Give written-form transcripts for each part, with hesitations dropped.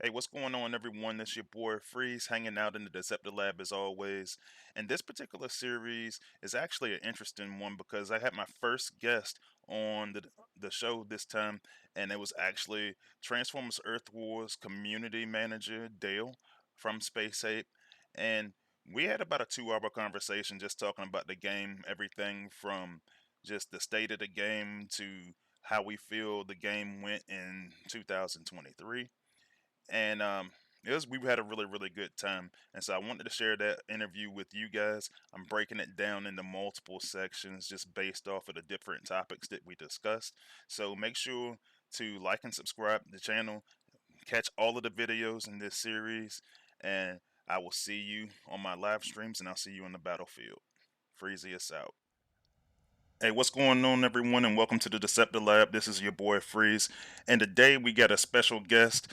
Hey, what's going on, everyone? This your boy Freeze hanging out in the Deceptilab as always. And this particular series is actually an interesting one because I had my first guest on the show this time, and it was actually Transformers Earth Wars community manager Dale from Space Ape. And we had about a 2 hour conversation just talking about the game, everything from just the state of the game to how we feel the game went in 2023 and we had a really good time, and so I wanted to share that interview with you guys. I'm breaking it down into multiple sections just based off of the different topics that we discussed, so make sure to like and subscribe to the channel, catch all of the videos in this series, and I will see you on my live streams, and I'll see you on the battlefield. Freezius out. Hey, what's going on, everyone, and welcome to the Deceptilab. This is your boy Freeze, and today we got a special guest.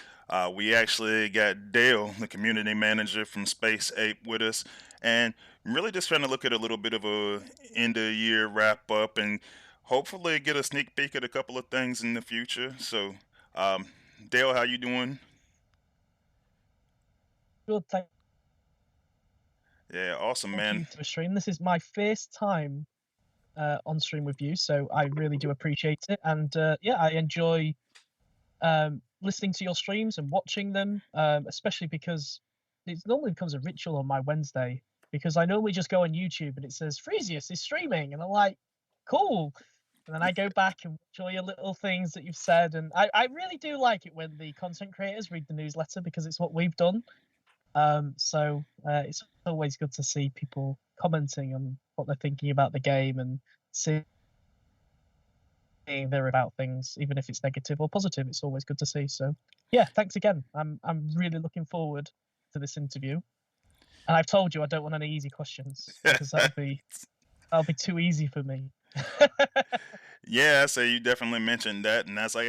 We actually got Dale, the community manager from Space Ape, with us, and really just trying to look at a little bit of a end of year wrap up, and hopefully get a sneak peek at a couple of things in the future. So, um, Dale, how you doing? Good, Yeah, awesome, thank man. you to the stream. This is my first time on stream with you, so I really do appreciate it. And yeah, I enjoy listening to your streams and watching them, especially because it normally becomes a ritual on my Wednesday. Because I normally just go on YouTube and it says Freezius is streaming, and I'm like, cool. And then I go back and watch all your little things that you've said, and I really do like it when the content creators read the newsletter because it's what we've done. So it's always good to see people commenting on what they're thinking about the game and seeing they're about things, even if it's negative or positive. It's always good to see. So yeah, thanks again. I'm really looking forward to this interview. And I've told you I don't want any easy questions because that'll be too easy for me. Yeah, so you definitely mentioned that, and that's like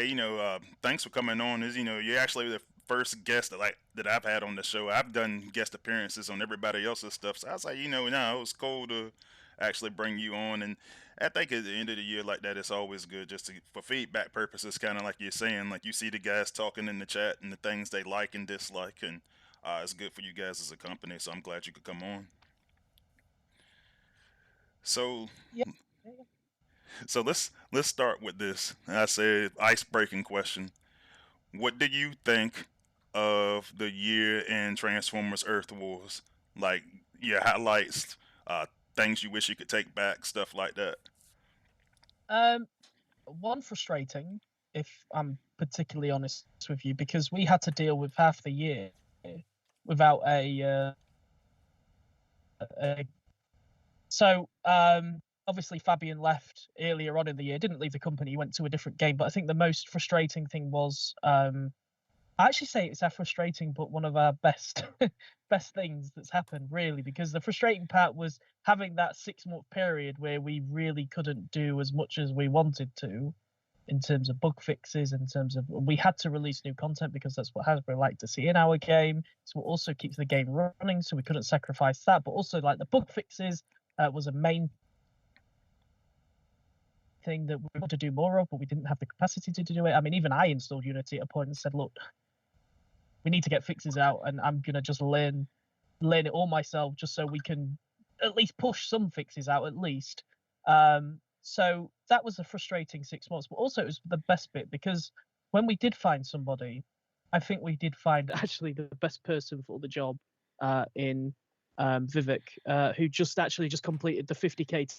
thanks for coming on. Is you're actually the first guest that I've had on the show. I've done guest appearances on everybody else's stuff, so I was like, no, it was cool to actually bring you on. And I think at the end of the year like that, it's always good just for feedback purposes, kind of like you're saying, like you see the guys talking in the chat and the things they like and dislike, and it's good for you guys as a company. So I'm glad you could come on. So Yeah, yeah, yeah. So let's start with this. I said ice breaking question. What do you think of the year in Transformers Earth Wars? Like your highlights, things you wish you could take back, stuff like that. Um, One frustrating, if I'm particularly honest with you, because we had to deal with half the year without a obviously Fabian left earlier on in the year, didn't leave the company, he went to a different game. But I think the most frustrating thing was I actually say it's our frustrating, but one of our best best things that's happened, really, because the frustrating part was having that 6 month period where we really couldn't do as much as we wanted to in terms of bug fixes, in terms of we had to release new content because that's what Hasbro like to see in our game. So it also keeps the game running, so we couldn't sacrifice that. But also, like the bug fixes was a main thing that we wanted to do more of, but we didn't have the capacity to do it. I mean, even I installed Unity at a point and said, look, we need to get fixes out, and I'm gonna just learn it all myself, just so we can at least push some fixes out at least. So that was a frustrating 6 months, but also it was the best bit because when we did find somebody, I think we did find actually the best person for the job in Vivek, who just completed the 50k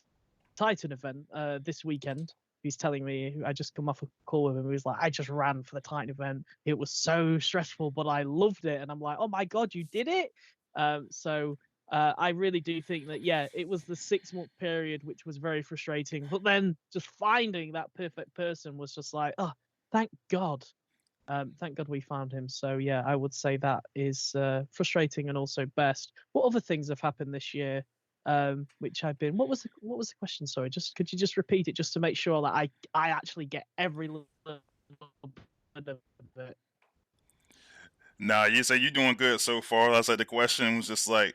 Titan event this weekend. He's telling me, I just come off a call with him. He was like, I just ran for the Titan event. It was so stressful, but I loved it. And I'm like, oh my God, you did it. I really do think that, yeah, it was the 6 month period, which was very frustrating. But then just finding that perfect person was just like, oh, thank God. Thank God we found him. So yeah, I would say that is frustrating and also best. What other things have happened this year? Which I've been. What was the question? Sorry, just could you just repeat it just to make sure that I actually get every little bit of it. Nah, you say you're doing good so far. I said the question was just like,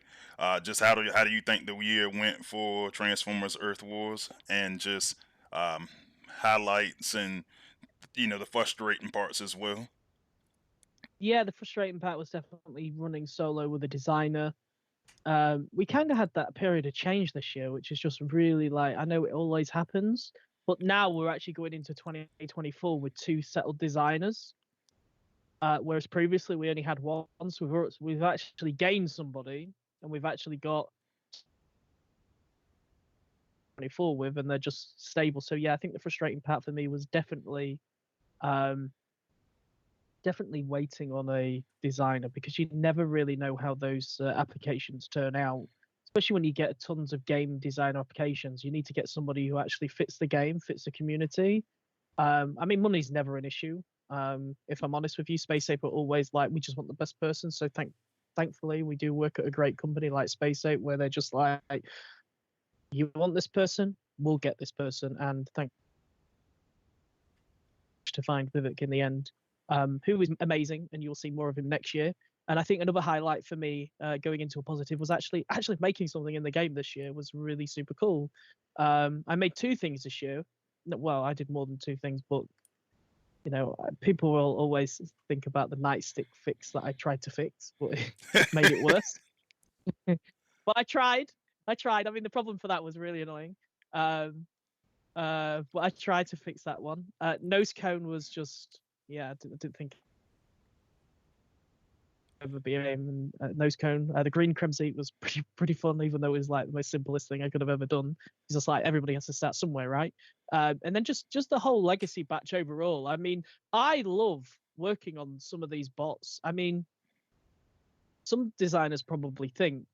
just how do you think the year went for Transformers Earth Wars, and just highlights and the frustrating parts as well. Yeah, the frustrating part was definitely running solo with a designer. We kind of had that period of change this year, which is just really like, I know it always happens, but now we're actually going into 2024 with two settled designers. Whereas previously we only had one, so we've actually gained somebody, and we've actually got 24 with, and they're just stable. So yeah, I think the frustrating part for me was um, definitely waiting on a designer, because you never really know how those applications turn out. Especially when you get tons of game design applications, you need to get somebody who actually fits the game, fits the community. I mean, money's never an issue. If I'm honest with you, Space Ape are always like, we just want the best person. So thankfully, we do work at a great company like Space Ape, where they're just like, you want this person, we'll get this person. And thank to find Vivek in the end, who is amazing, and you'll see more of him next year. And I think another highlight for me, going into a positive, was actually making something in the game this year was really super cool. I made two things this year. Well, I did more than two things, but you know, people will always think about the nightstick fix that I tried to fix, but it made it worse. But I tried. I mean, the problem for that was really annoying. But I tried to fix that one. Nose cone was just, yeah, I didn't think ever be a game. And nose cone, the green cremseat was pretty fun, even though it was like the most simplest thing I could have ever done. It's just like everybody has to start somewhere, right? And then just the whole legacy batch overall. I mean, I love working on some of these bots. I mean, some designers probably think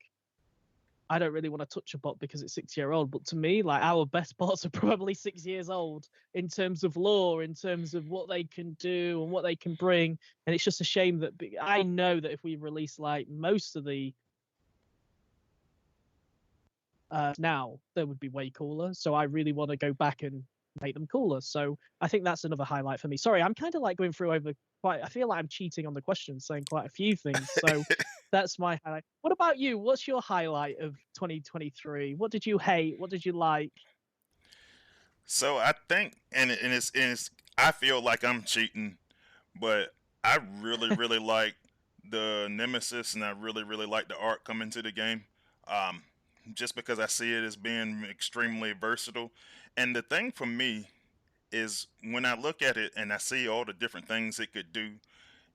I don't really want to touch a bot because it's 6 year old. But to me, like, our best bots are probably 6 years old in terms of lore, in terms of what they can do and what they can bring. And it's just a shame that I know that if we release like most of the now, they would be way cooler. So I really want to go back and make them cooler. So I think that's another highlight for me. Sorry, I'm kind of like going through over quite. I feel like I'm cheating on the questions, saying quite a few things. So that's my highlight. What about you? What's your highlight of 2023? What did you hate? What did you like? So I think, and it's I feel like I'm cheating, but I really like the Nemesis, and I really like the art coming to the game. Um, just because I see it as being extremely versatile, and the thing for me is when I look at it and I see all the different things it could do.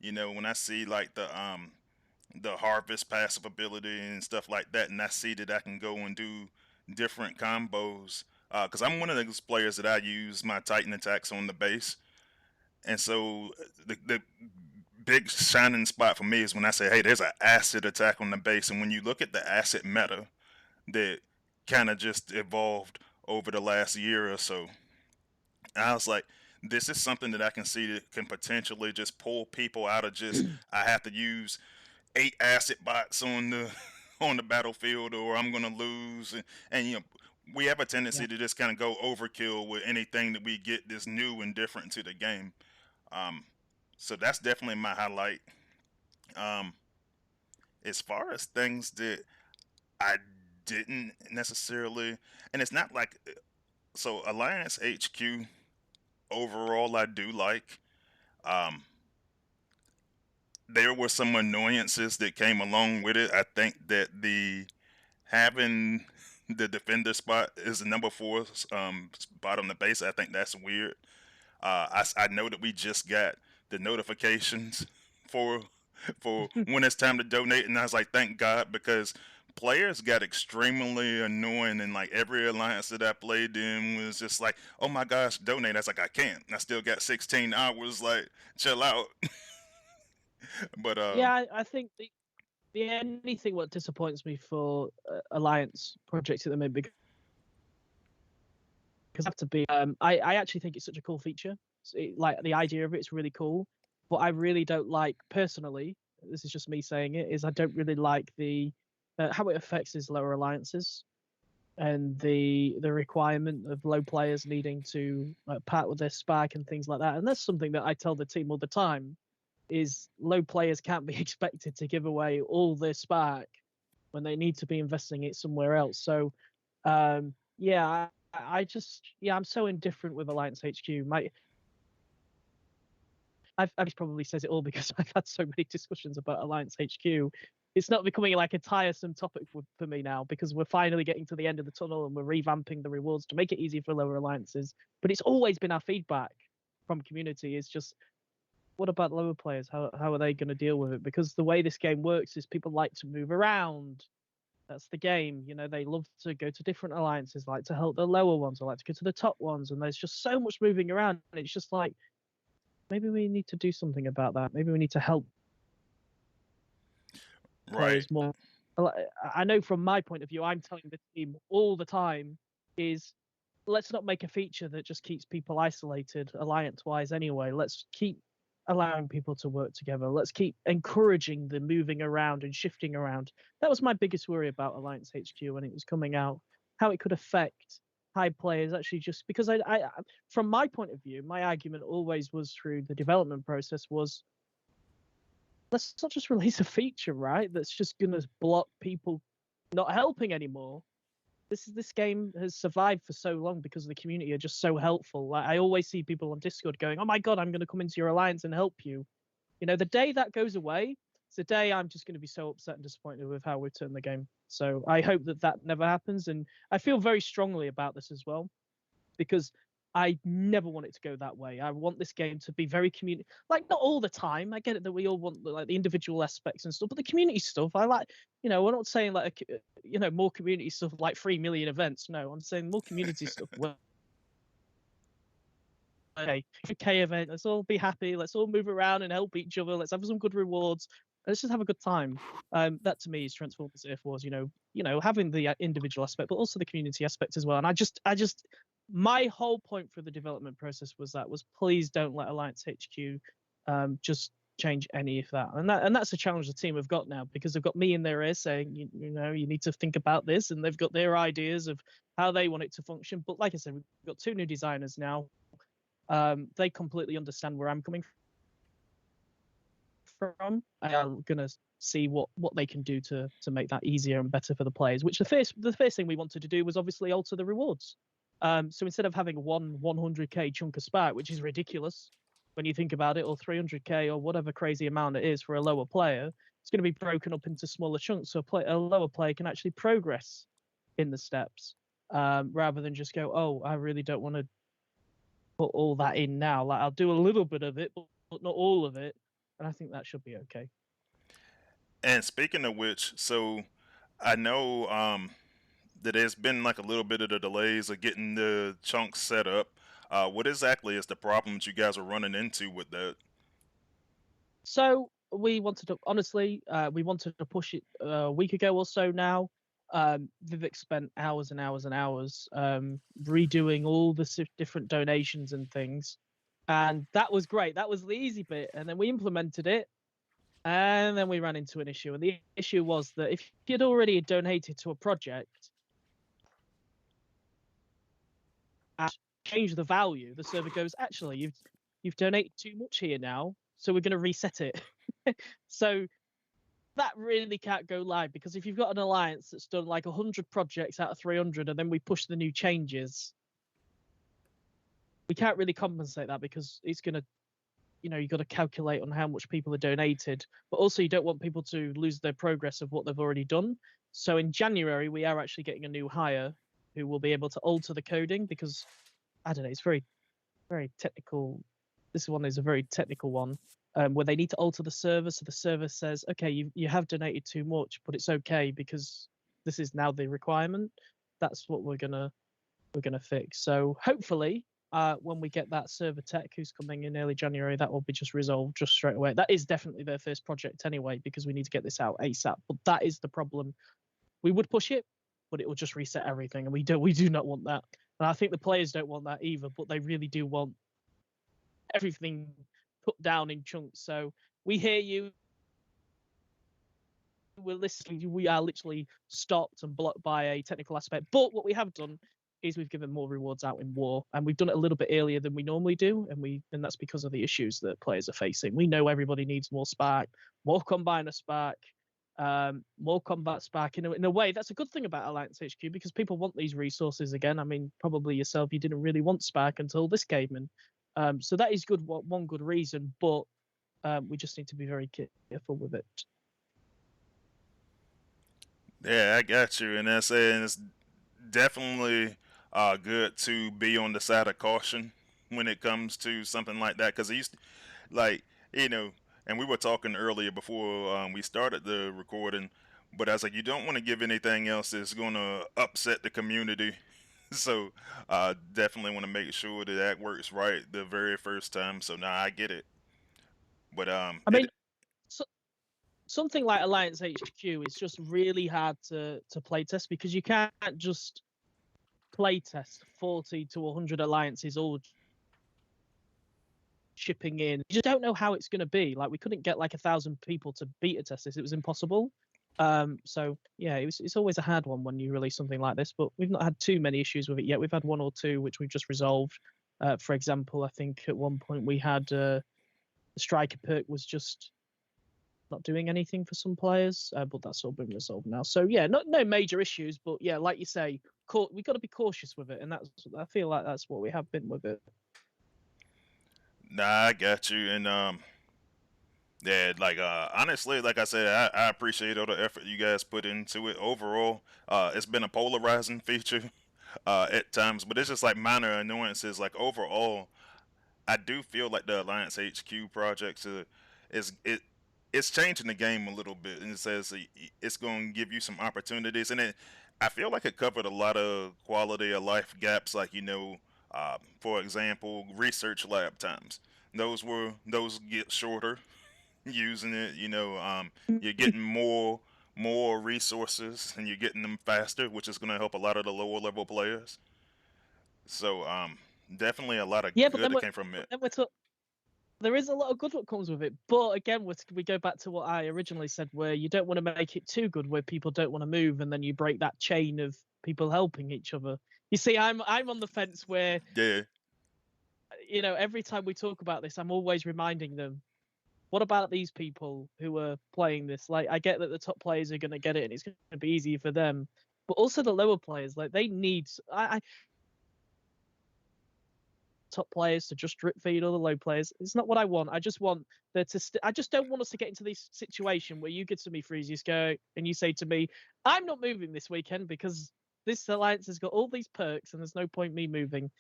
You know, when I see like the harvest passive ability and stuff like that, and I see that I can go and do different combos. Because I'm one of those players that I use my Titan attacks on the base, and so the big shining spot for me is when I say, hey, there's an acid attack on the base, and when you look at the acid meta that kind of just evolved over the last year or so, I was like, this is something that I can see that can potentially just pull people out of just I have to use 8 acid bots on the on the battlefield or I'm gonna lose and you know we have a Yeah. tendency to just kind of go overkill with anything that we get that's new and different to the game. Um, so that's definitely my highlight. Um, as far as things that I didn't necessarily, and it's not like so Alliance HQ overall I do like. Um, there were some annoyances that came along with it. I think that the having the defender spot is the number four spot on the base. I think that's weird. I know that we just got the notifications for when it's time to donate, and I was like, thank God, because players got extremely annoying, and like every alliance that I played in was just like, oh my gosh, donate. I was like, I can't. I still got 16 hours. Like, chill out. But Yeah, I think the only thing what disappoints me for Alliance projects at the minute, because I have to be, I actually think it's such a cool feature. Like, the idea of it's really cool, but I really don't like, personally, this is just me saying it, is I don't really like the how it affects his lower alliances, and the requirement of low players needing to part with their spark and things like that. And that's something that I tell the team all the time, is low players can't be expected to give away all their spark when they need to be investing it somewhere else. So yeah, I just, yeah, I'm so indifferent with Alliance HQ. I've probably says it all because I've had so many discussions about Alliance HQ. It's not becoming like a tiresome topic for me now because we're finally getting to the end of the tunnel and we're revamping the rewards to make it easier for lower alliances. But it's always been our feedback from community is just, what about lower players? How are they going to deal with it? Because the way this game works is people like to move around. That's the game. You know, they love to go to different alliances, like to help the lower ones, or like to go to the top ones. And there's just so much moving around. And it's just like, maybe we need to do something about that. Maybe we need to help Right. players more. I know from my point of view, I'm telling the team all the time is let's not make a feature that just keeps people isolated alliance wise anyway. Let's keep allowing people to work together. Let's keep encouraging the moving around and shifting around. That was my biggest worry about Alliance HQ when it was coming out, how it could affect high players actually, just because I from my point of view, my argument always was through the development process was, let's not just release a feature, right? That's just gonna block people not helping anymore. This game has survived for so long because the community are just so helpful. Like, I always see people on Discord going, "Oh my god, I'm going to come into your alliance and help you." You know, the day that goes away, it's the day I'm just going to be so upset and disappointed with how we've turned the game. So I hope that that never happens, and I feel very strongly about this as well because I never want it to go that way. I want this game to be very community, like not all the time. I get it that we all want like the individual aspects and stuff, but the community stuff, I like. You know, we're not saying like you know, more community stuff like 3 million events. No, I'm saying more community stuff. Well, okay, 3K event. Let's all be happy. Let's all move around and help each other. Let's have some good rewards. Let's just have a good time. That to me is Transformers Earth Wars. Having the individual aspect, but also the community aspect as well. And I just, my whole point for the development process was please don't let Alliance HQ just change any of that. And that's a challenge the team have got now because they've got me in their ear saying, you need to think about this, and they've got their ideas of how they want it to function. But like I said, we've got 2 new designers now. They completely understand where I'm coming from. I'm gonna see what they can do to make that easier and better for the players. Which the first thing we wanted to do was obviously alter the rewards. So instead of having one 100k chunk of spark, which is ridiculous when you think about it, or 300k or whatever crazy amount it is for a lower player, it's going to be broken up into smaller chunks so a lower player can actually progress in the steps, rather than just go, oh, I really don't want to put all that in now. Like, I'll do a little bit of it, but not all of it, and I think that should be okay. And speaking of which, so I know that there's been like a little bit of the delays of getting the chunks set up. What exactly is the problems you guys are running into with that? So we wanted to honestly, we wanted to push it a week ago or so now. Vivek spent hours and hours and hours redoing all the different donations and things, and that was great. That was the easy bit, and then we implemented it, and then we ran into an issue. And the issue was that if you'd already donated to a project and changed the value, the server goes, actually, you've donated too much here now, so we're going to reset it. So that really can't go live, because if you've got an alliance that's done like 100 projects out of 300 and then we push the new changes, we can't really compensate that, because it's going to, you've got to calculate on how much people are donated, but also you don't want people to lose their progress of what they've already done. So in January, we are actually getting a new hire who will be able to alter the coding, because I don't know, it's very, very technical. This one is a very technical one, where they need to alter the server. So the server says, okay, you have donated too much, but it's okay because this is now the requirement. That's what we're gonna fix. So hopefully, when we get that server tech who's coming in early January, that will be just resolved just straight away. That is definitely their first project anyway, because we need to get this out ASAP. But that is the problem. We would push it, but it will just reset everything, and we do not want that. And I think the players don't want that either, but they really do want everything put down in chunks. So we hear you. We're listening. We are literally stopped and blocked by a technical aspect. But what we have done is we've given more rewards out in war, and we've done it a little bit earlier than we normally do, and that's because of the issues that players are facing. We know everybody needs more spark, more combiner spark, more combat spark. In a way, that's a good thing about Alliance HQ, because people want these resources again. I mean, probably yourself, you didn't really want spark until this came in. So that is good. One good reason, but we just need to be very careful with it. Yeah, I got you, and that's saying it's definitely good to be on the side of caution when it comes to something like that, because like you know, and we were talking earlier before we started the recording, but I was like, you don't want to give anything else that's going to upset the community. So definitely want to make sure that that works right the very first time. So now I get it, but I it mean, so, something like Alliance HQ is just really hard to play test because you can't just play test 40 to 100 alliances all shipping in. You just don't know how it's going to be. Like we couldn't get like 1,000 people to beta test this; it was impossible. So yeah, it's always a hard one when you release something like this. But we've not had too many issues with it yet. We've had one or two which we've just resolved. For example, I think at one point we had the striker perk was just not doing anything for some players, but that's all been resolved now. So yeah, no major issues, but yeah, like you say, we've got to be cautious with it, and I feel like that's what we have been with it. Nah, I got you, and yeah, like honestly, like I said, I appreciate all the effort you guys put into it. Overall, it's been a polarizing feature at times, but it's just like minor annoyances. Like overall, I do feel like the Alliance HQ project is it's changing the game a little bit, and it says it's going to give you some opportunities, and I feel like it covered a lot of quality of life gaps, like for example, research lab times. Those get shorter using it. You're getting more resources, and you're getting them faster, which is going to help a lot of the lower level players. So definitely a lot of Yeah, but good that came from it. then we're there is a lot of good that comes with it. But again, we go back to what I originally said, where you don't want to make it too good, where people don't want to move, and then you break that chain of people helping each other. You see, I'm on the fence where Yeah. every time we talk about this, I'm always reminding them, what about these people who are playing this? Like, I get that the top players are going to get it and it's going to be easy for them, but also the lower players, like they need. I top players to just drip feed all the low players. It's not what I want. I just want there to. I just don't want us to get into this situation where you get to me, Freezius, go and you say to me, "I'm not moving this weekend because this alliance has got all these perks and there's no point me moving."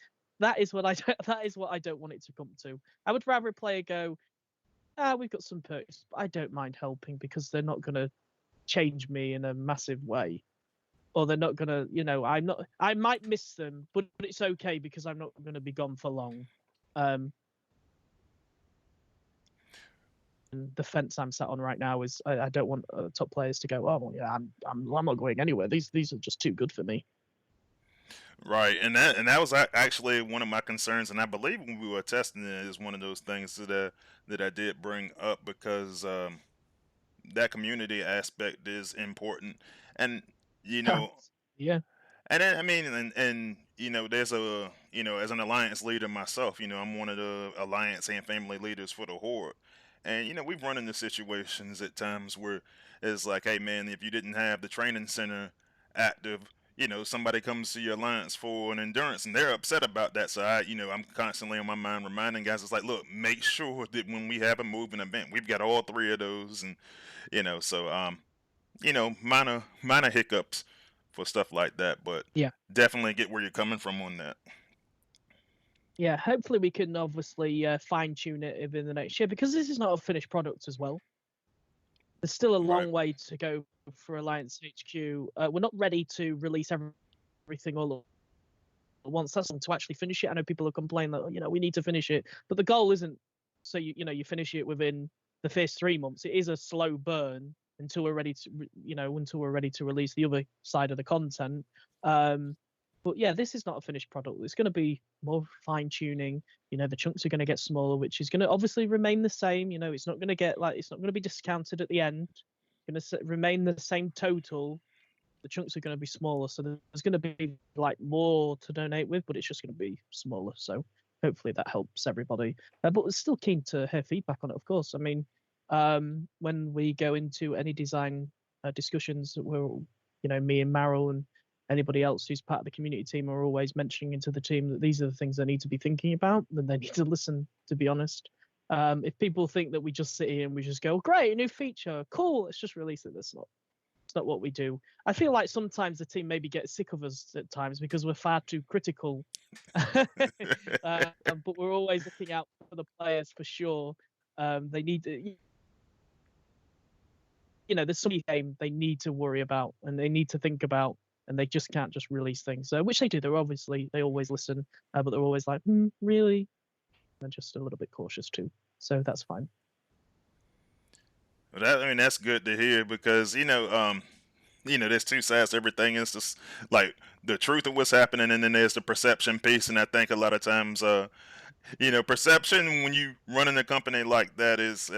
That is what I don't, that is what I don't want it to come to. I would rather a player go, we've got some perks, but I don't mind helping because they're not going to change me in a massive way. Or they're not going to, I might miss them, but it's okay because I'm not going to be gone for long. The fence I'm sat on right now is I don't want top players to go, oh, well, yeah, I'm not going anywhere. These are just too good for me. Right, and that was actually one of my concerns, and I believe when we were testing it is one of those things that I did bring up because that community aspect is important, and you know, Yeah. and then, I mean, and there's as an alliance leader myself, I'm one of the alliance and family leaders for the horde, and we've run into situations at times where it's like, hey man, if you didn't have the training center active, somebody comes to your alliance for an endurance, and they're upset about that. So I'm constantly on my mind reminding guys, it's like, look, make sure that when we have a moving event, we've got all three of those, and so minor hiccups for stuff like that, but Yeah. definitely get where you're coming from on that. Yeah. Hopefully we can obviously fine tune it within the next year because this is not a finished product as well. There's still a Right. long way to go for Alliance HQ. We're not ready to release everything all at once. That's to actually finish it. I know people are complaining that we need to finish it, but the goal isn't so you finish it within the first 3 months. It is a slow burn until we're ready to release the other side of the content. But yeah, this is not a finished product. It's going to be more fine tuning. The chunks are going to get smaller, which is going to obviously remain the same. It's not going to it's not going to be discounted at the end. It's going to remain the same total. The chunks are going to be smaller, so there's going to be like more to donate with, but it's just going to be smaller. So hopefully that helps everybody. But we're still keen to hear feedback on it, of course. I mean, when we go into any design discussions, we're me and Meryl and anybody else who's part of the community team are always mentioning into the team that these are the things they need to be thinking about, then they need to listen, to be honest. If people think that we just sit here and we just go, great, a new feature, cool, let's just release it, that's not what we do. I feel like sometimes the team maybe gets sick of us at times because we're far too critical. But we're always looking out for the players for sure. They need to, there's some game they need to worry about and they need to think about, and they just can't just release things. Which they do. They always listen, but they're always like, really? They're just a little bit cautious too. So that's fine. Well, that's good to hear because there's two sides to everything. It's just like the truth of what's happening, and then there's the perception piece. And I think a lot of times, perception when you running a company like that is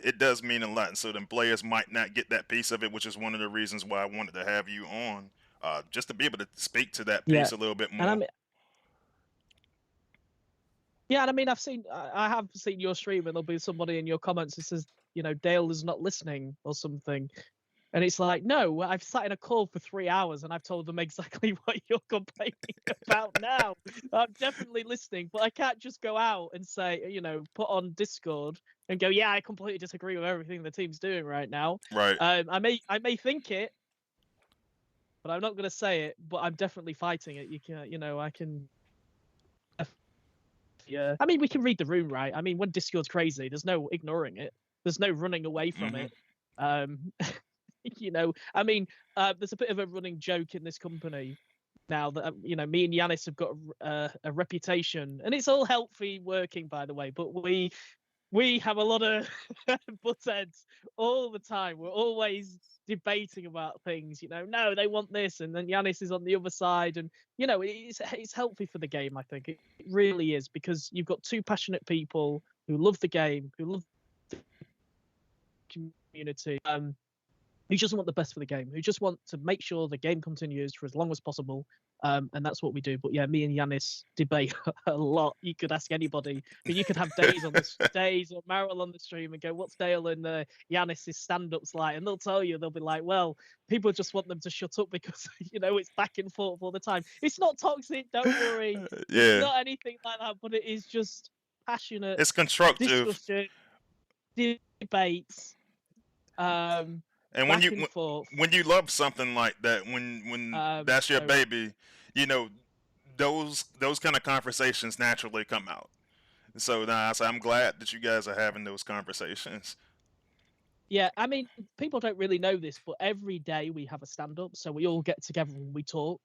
it does mean a lot. And so then players might not get that piece of it, which is one of the reasons why I wanted to have you on, just to be able to speak to that Yeah, piece a little bit and I more. mean, yeah, and I mean, I have seen your stream, and there'll be somebody in your comments that says, Dale is not listening or something. And it's like, no, I've sat in a call for 3 hours and I've told them exactly what you're complaining about now. I'm definitely listening, but I can't just go out and say, put on Discord and go, yeah, I completely disagree with everything the team's doing right now. Right. I may think it, but I'm not going to say it. But I'm definitely fighting it. You can, I can. Yeah, I mean, we can read the room, right? I mean, when Discord's crazy, there's no ignoring it. There's no running away from Mm-hmm. it. I mean, there's a bit of a running joke in this company now that me and Yanis have got a reputation, and it's all healthy working, by the way. But we have a lot of butt heads all the time. We're always debating about things. No, they want this, and then Yanis is on the other side, and it's healthy for the game. I think it really is, because you've got two passionate people who love the game, who love the community, who just want the best for the game, who just want to make sure the game continues for as long as possible. And that's what we do. But yeah, me and Yanis debate a lot. You could ask anybody. You could have days or Meryl on the stream and go, what's Dale and Yanis's stand-ups like? And they'll tell you, they'll be like, well, people just want them to shut up because, it's back and forth all the time. It's not toxic, don't worry. Yeah. It's not anything like that, but it is just passionate It's constructive. discussion, debates, And back and forth. when you love something like that, when that's your baby, you know, those kind of conversations naturally come out. So I'm glad that you guys are having those conversations. Yeah, I mean, people don't really know this, but every day we have a stand-up, so we all get together and we talk.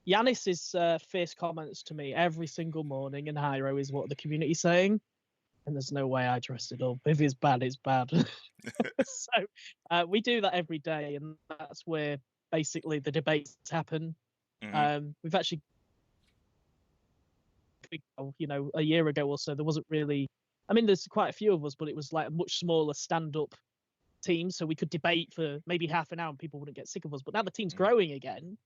Yanis's first comments to me every single morning in Hyro is what the community's saying, and there's no way I dress it up. If it's bad, it's bad. So we do that every day, and that's where basically the debates happen. Mm-hmm. We've actually, a year ago or so, there wasn't really. I mean, there's quite a few of us, but it was like a much smaller stand-up team, so we could debate for maybe half an hour and people wouldn't get sick of us. But now the team's growing again.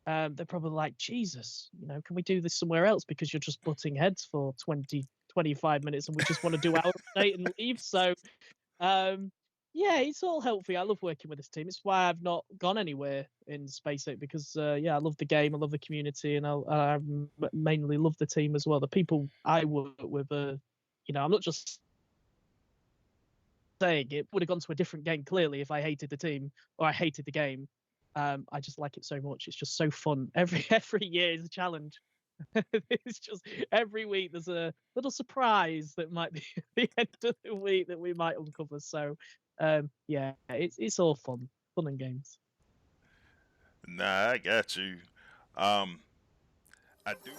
They're probably like, Jesus, can we do this somewhere else? Because you're just butting heads for 20, 25 minutes and we just want to do our update and leave. So, yeah, it's all healthy. I love working with this team. It's why I've not gone anywhere in Space 8 because, yeah, I love the game. I love the community, and I mainly love the team as well. The people I work with, I'm not just saying it would have gone to a different game clearly if I hated the team or I hated the game. I just like it so much. It's just so fun. Every year is a challenge. It's just every week there's a little surprise that might be at the end of the week that we might uncover. So yeah, it's all fun and games. Nah, I got you. I do.